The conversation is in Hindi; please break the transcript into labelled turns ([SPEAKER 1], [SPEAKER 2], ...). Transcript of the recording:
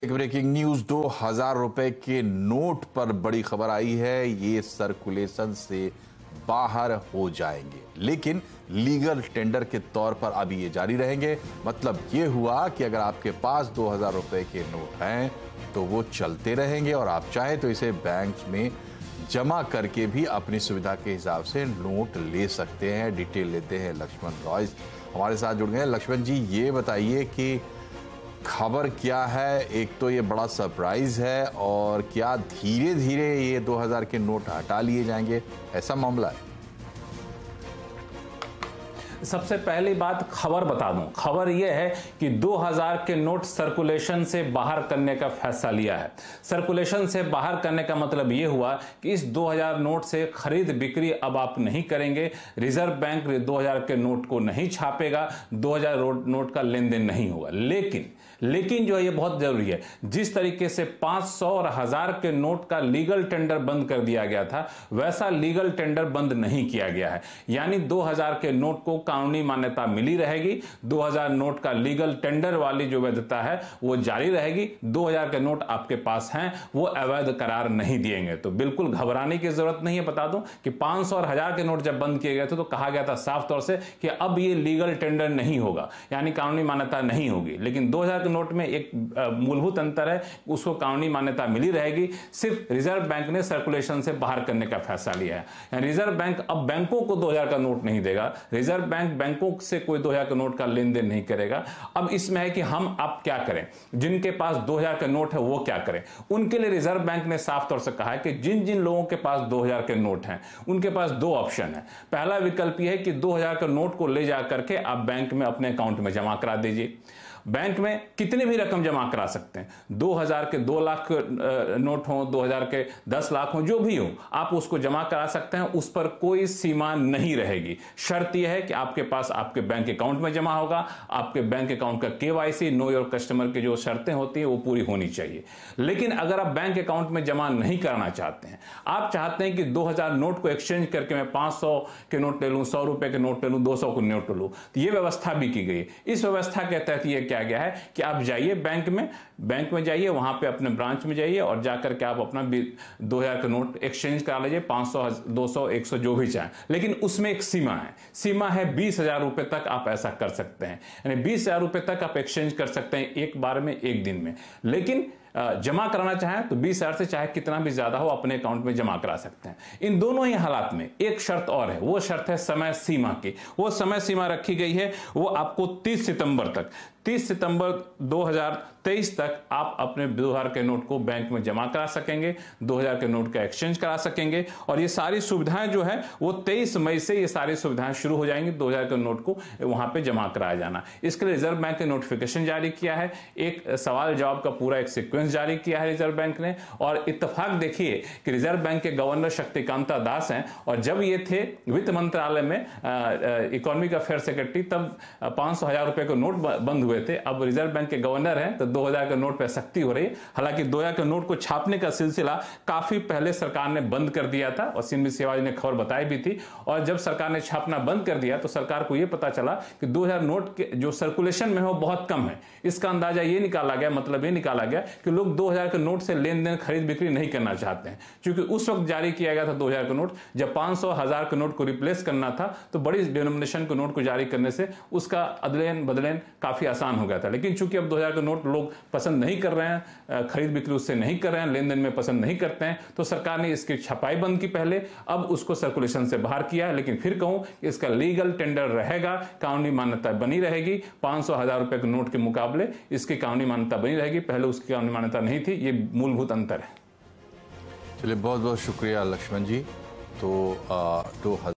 [SPEAKER 1] एक ब्रेकिंग न्यूज, 2000 रुपए के नोट पर बड़ी खबर आई है। ये सर्कुलेशन से बाहर हो जाएंगे, लेकिन लीगल टेंडर के तौर पर अभी ये जारी रहेंगे। मतलब ये हुआ कि अगर आपके पास 2000 रुपए के नोट हैं तो वो चलते रहेंगे और आप चाहें तो इसे बैंक में जमा करके भी अपनी सुविधा के हिसाब से नोट ले सकते हैं। डिटेल लेते हैं, लक्ष्मण रॉय हमारे साथ जुड़ गए। लक्ष्मण जी, ये बताइए कि खबर क्या है? एक तो ये बड़ा सरप्राइज है, और क्या धीरे धीरे ये 2000 के नोट हटा लिए जाएंगे, ऐसा मामला है?
[SPEAKER 2] सबसे पहली बात खबर बता दूं, खबर यह है कि 2000 के नोट सर्कुलेशन से बाहर करने का फैसला लिया है। सर्कुलेशन से बाहर करने का मतलब यह हुआ कि इस 2000 नोट से खरीद बिक्री अब आप नहीं करेंगे। रिजर्व बैंक 2000 के नोट को नहीं छापेगा, 2000 नोट का लेन देन नहीं होगा। लेकिन जो है ये बहुत जरूरी है, जिस तरीके से 500 और 1000 के नोट का लीगल टेंडर बंद कर दिया गया था, वैसा लीगल टेंडर बंद नहीं किया गया है। यानी 2000 के नोट को कानूनी मान्यता मिली रहेगी। 2000 नोट का लीगल टेंडर वाली जो वैधता है वो जारी रहेगी। 2000 के नोट आपके पास हैं, वो अवैध करार नहीं दिएंगे। तो बिल्कुल घबराने की जरूरत नहीं है। बता दूं कि 500 और 1000 के नोट जब बंद किए गए थे तो कहा गया था साफ तौर से कि अब ये लीगल टेंडर नहीं होगा, यानी कानूनी मान्यता नहीं होगी। लेकिन 2000 के नोट में एक मूलभूत अंतर है, उसको कानूनी मान्यता मिली रहेगी। सिर्फ रिजर्व बैंक ने सर्कुलेशन से बाहर करने का फैसला लिया है। रिजर्व बैंक अब बैंकों को 2000 का नोट नहीं देगा। रिजर्व बैंक बैंकों से कोई 2000 के नोट का लेन देन नहीं करेगा। अब इसमें है कि हम अब क्या करें, जिनके पास 2000 के नोट है वो क्या करें। उनके लिए रिजर्व बैंक ने साफ तौर से कहा है कि जिन जिन लोगों के पास 2000 के नोट हैं उनके पास दो ऑप्शन है। पहला विकल्प यह है कि 2000 के नोट को ले जाकर के आप बैंक में अपने अकाउंट में जमा करा दीजिए। बैंक में कितनी भी रकम जमा करा सकते हैं, 2000 के 2 लाख नोट हो, 2000 के 10 लाख हो, जो भी हो, आप उसको जमा करा सकते हैं। उस पर कोई सीमा नहीं रहेगी। शर्त यह है कि आपके पास आपके बैंक अकाउंट में जमा होगा। आपके बैंक अकाउंट का KYC, नो योर कस्टमर की जो शर्तें होती हैं वो पूरी होनी चाहिए। लेकिन अगर आप बैंक अकाउंट में जमा नहीं कराना चाहते हैं, आप चाहते हैं कि 2000 नोट को एक्सचेंज करके मैं 500 के नोट ले लूं, 100 रुपए के नोट ले लूं, 200 के नोट ले लूं, तो ये व्यवस्था भी की गई। इस व्यवस्था के तहत ये क्या गया है कि आप जाइए बैंक में जाइए, वहां पे अपने ब्रांच में जाइए और जाकर के आप अपना 2000 का नोट एक्सचेंज करा लीजिए, 500, 200, 100 जो भी चाहें। लेकिन उसमें एक सीमा है 20,000 रुपए तक आप ऐसा कर सकते हैं। यानी 20,000 रुपए तक आप एक्सचेंज कर सकते हैं एक बार में, एक दिन में। लेकिन जमा कराना चाहें तो 20,000 से चाहे कितना भी ज्यादा हो अपने अकाउंट में जमा करा सकते हैं। इन दोनों ही हालात में एक शर्त और है, वो शर्त है समय सीमा की। वो समय सीमा रखी गई है, वो आपको 30 सितंबर 2023 तक आप अपने 2000 के नोट को बैंक में जमा करा सकेंगे, 2000 के नोट का एक्सचेंज करा सकेंगे। और ये सारी सुविधाएं जो है वो 23 मई से ये सारी सुविधाएं शुरू हो जाएंगी। 2000 के नोट को वहां पे जमा कराया जाना, इसके लिए रिजर्व बैंक ने नोटिफिकेशन जारी किया है। एक सवाल जवाब का पूरा एक सीक्वेंस जारी किया है रिजर्व बैंक ने। और इत्तेफाक देखिए कि रिजर्व बैंक के गवर्नर शक्तिकांता दास हैं, और जब ये थे वित्त मंत्रालय में इकोनॉमिक अफेयर सेक्रेटरी, तब 500, 1000 रुपए के नोट बंद हुए थे। अब रिजर्व बैंक के गवर्नर हैं तो 2000 के नोट पर सख्ती हो रही है। हालांकि 2000 के नोट को छापने का सिलसिला काफी पहले सरकार ने बंद कर दिया था, और सिंधी सेवाजी ने खबर बताई भी थी। और जब सरकार ने छापना बंद कर दिया तो सरकार को यह पता चला कि 2000 नोट के जो सर्कुलेशन में है वो बहुत कम है। इसका अंदाजा ये निकाला गया, मतलब ये निकाला गया कि लोग 2000 के नोट से लेन देन, खरीद बिक्री नहीं करना चाहते हैं। क्योंकि उस वक्त जारी किया गया था 2000 के नोट, जब 500, 1000 के नोट को रिप्लेस करना था, तो बड़ी डिनोमिनेशन के नोट को जारी करने से उसका अदलेन बदलेन काफी आसान हो गया था। लेकिन चूंकि अब 2000 के नोट लोग पसंद नहीं कर रहे हैं, खरीद बिक्री उससे नहीं कर रहे हैं, लेन देन में पसंद नहीं करते हैं, तो सरकार ने इसकी छपाई बंद की पहले, अब उसको सर्कुलेशन से बाहर किया है। लेकिन फिर कहूं, इसका लीगल टेंडर रहेगा, कानूनी मान्यता बनी रहेगी। 500, 1000 रुपए के नोट के मुकाबले इसकी कानूनी मान्यता बनी रहेगी। पहले उसकी कानूनी मान्यता नहीं थी। ये मूलभूत अंतर है।
[SPEAKER 1] चलिए, बहुत बहुत शुक्रिया लक्ष्मण जी। तो